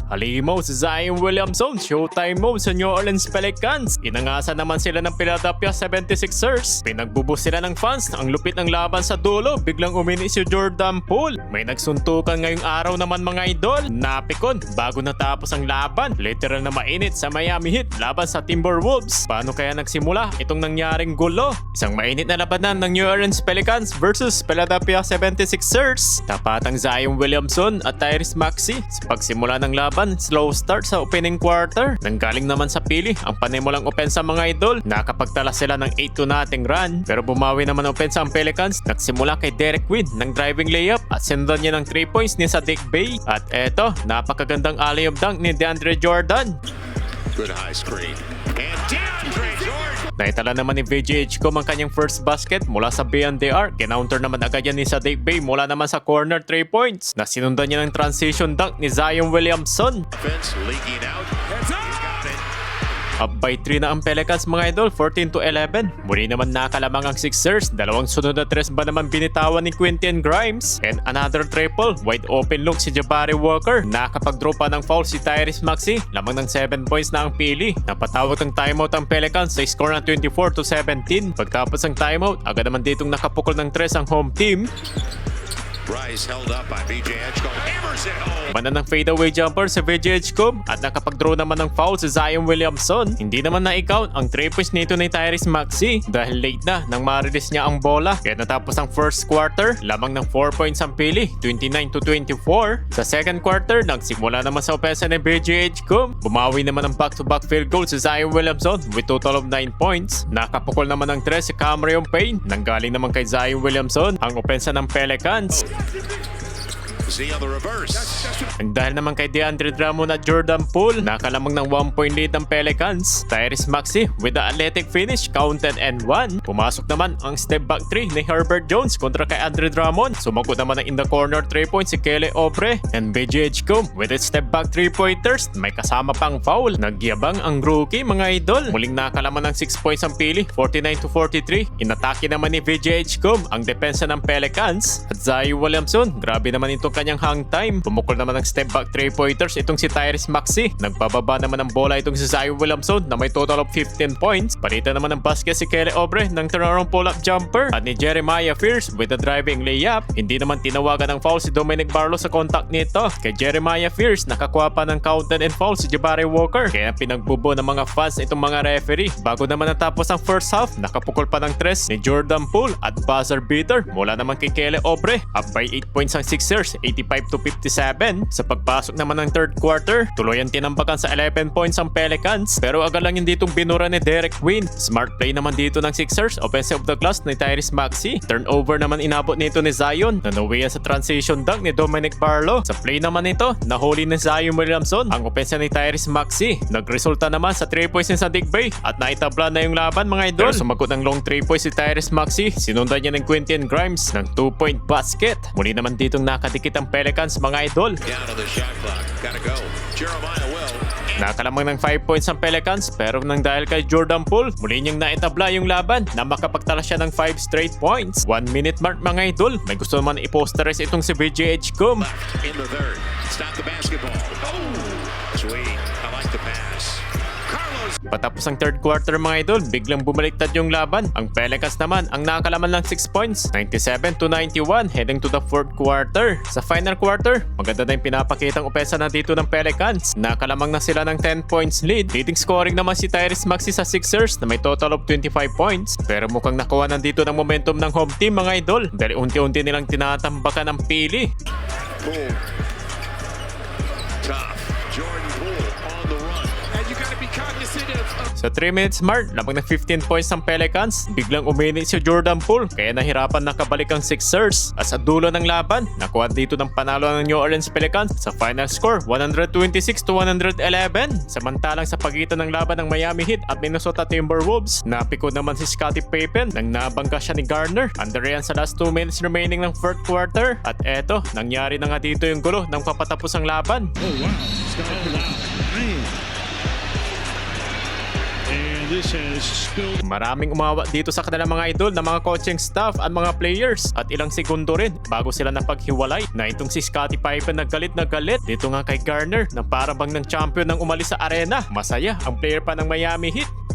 Halimaw si Zion Williamson, showtime mode sa New Orleans Pelicans. Inangasan naman sila ng Philadelphia 76ers. Pinagbubus sila ng fans, ang lupit ng laban sa dulo, biglang umini si Jordan Poole. May nagsuntukan ngayong araw naman mga idol. Napikon bago natapos ang laban. Literal na mainit sa Miami Heat laban sa Timberwolves. Paano kaya nagsimula itong nangyaring gulo? Isang mainit na labanan ng New Orleans Pelicans versus Philadelphia 76ers. Tapatang Zion Williamson at Tyrese Maxey. Sa pagsimula ng laban, slow start sa opening quarter. Nanggaling naman sa pili ang panimulang opensa mga idol. Nakapagtala sila ng 8-0 run. Pero bumawi naman opensa ang Pelicans. Nagsimula kay Derek Quinn ng driving layup at sinundan niya ng 3 points ni Saddiq Bey. At eto, napakagandang alley-oop dunk ni DeAndre Jordan. Good high screen. And DeAndre Jordan. Naitala naman ni VGHcom ang kanyang first basket mula sa beyond the arc. Kinounter naman agad yan ni Saddiq Bey mula naman sa corner 3 points. Nasinundan niya ng transition dunk ni Zion Williamson. Offense leaking out. Heads up. He's got it. Up by 3 na ang Pelicans mga idol, 14-11. Muli naman nakalamang ang Sixers. Dalawang sunod na tres ba naman binitawan ni Quentin Grimes. And another triple. Wide open look si Jabari Walker. Nakapag-draw ng foul si Tyrese Maxey. Lamang ng 7 points na ang pili. Napatawag ng timeout ang Pelicans sa score na 24-17. Pagtapos ng timeout, agad naman ditong nakapukol ng tres ang home team. Bryce held up by VJ Edgecombe. Hammers it home. Manan ng fadeaway jumper si VJ Edgecombe at nakapag-draw naman ng foul si Zion Williamson. Hindi naman na-count ang 3 points nito ni Tyrese Maxey dahil late na nang ma-release niya ang bola. Kaya natapos ang first quarter, lamang ng 4 points ang pili, 29-24. Sa second quarter, nagsimula naman sa opensa ni VJ Edgecombe. Bumawi naman ang back-to-back field goal si Zion Williamson with total of 9 points. Nakapukol naman ng 3 si Cameron Payne. Nanggaling naman kay Zion Williamson ang opensa ng Pelicans. Z on the reverse. Ang dahil naman kay DeAndre Drummond at Jordan Poole, nakalamang ng 1 point lead ng Pelicans. Tyrese Maxey with the athletic finish, counted and 1. Pumasok naman ang step back 3 ni Herbert Jones kontra kay Andre Drummond. Sumagot naman ng in the corner 3 points si Kelly Oubre. And VJ Edgecombe with its step back 3-pointers. May kasama pang foul. Nagyabang ang rookie mga idol. Muling nakalaman ng 6 points ang pili, 49-43. Inatake naman ni VJ Edgecombe ang depensa ng Pelicans. At Zion Williamson, grabe naman itong kanyang hang time. Pumukol naman ng step back 3-pointers itong si Tyrese Maxey. Nagbababa naman ng bola itong si Zion Williamson na may total of 15 points. Palitan naman ng basket si Kelly Oubre ng turnaround pull-up jumper. At ni Jeremiah Fears with the driving layup. Hindi naman tinawagan ng foul si Dominic Barlow sa contact nito. Kay Jeremiah Fears, nakakuha pa ng counted and foul si Jabari Walker. Kaya pinagbubo ng mga fans itong mga referee. Bago naman natapos ang first half, nakapukol pa ng 3 ni Jordan Poole at buzzer beater mula naman kay Kelly Oubre. Up by 8 points ang Sixers, 85-57. Sa pagpasok naman ng third quarter, tuluyan tinambakan sa 11 points ang Pelicans. Pero agad lang hindi itong binura ni Derek Quinn. Smart play naman dito ng Sixers. Offensive of the class ni Tyrese Maxey. Turnover naman inabot nito ni Zion. Nanuwian sa transition dunk ni Dominic Barlow. Sa play naman nito, nahuli ni Zion Williamson ang opensa ni Tyrese Maxey. Nagresulta naman sa 3 points ni Saddiq Bey at naitabla na yung laban mga idol. Pero sumagot ng long 3 points si Tyrese Maxey. Sinundan niya ng Quentin Grimes ng 2-point basket. Muli naman ditong nakadikit ang Pelicans mga idol. Down on the shot clock. Gotta go. Jeremiah will. Nakalamang ng 5 points ang Pelicans pero nang dahil kay Jordan Poole, muli niyang naitabla yung laban na makapagtala siya ng 5 straight points. 1 minute mark mga idol. May gusto naman i-posterize itong si VJ Edgecombe. Left in the third. Stop the basketball. Oh! Sweet. I like the pass. Carlos. Patapos ang third quarter mga idol, biglang bumaliktad yung laban. Ang Pelicans naman ang nakalaman lang 6 points, 97-91 heading to the fourth quarter. Sa final quarter, maganda na yung pinapakitang opensa na dito ng Pelicans. Nakalamang na sila ng 10 points lead. Leading scoring naman si Tyrese Maxey sa Sixers na may total of 25 points. Pero mukhang nakuha nandito ng momentum ng home team mga idol dahil unti-unti nilang tinatambakan ang pili. Poole. Tough. Jordan Poole on the run. And you gotta be cognizant of Sa 3 minutes mark, lamang ng 15 points ng Pelicans, biglang uminit si Jordan Poole kaya nahirapan nakabalik ang Sixers. At sa dulo ng laban, nakuha dito ng panalo ng New Orleans Pelicans sa final score 126-111. Samantalang sa pagitan ng laban ng Miami Heat at Minnesota Timberwolves, napikon naman si Scottie Pippen nang nabangga siya ni Garner. Under yan sa last 2 minutes remaining ng fourth quarter. At eto, nangyari na nga dito yung gulo ng papatapos ang laban. Oh wow, Scott, wow, man. And this has spilled. Maraming umawa dito sa kanilang mga idol na mga coaching staff at mga players at ilang segundo rin bago sila napaghiwalay na itong si Scottie Pippen naggalit na galit dito nga kay Garner na parang bang ng champion ng umalis sa arena. Masaya ang player pa ng Miami Heat.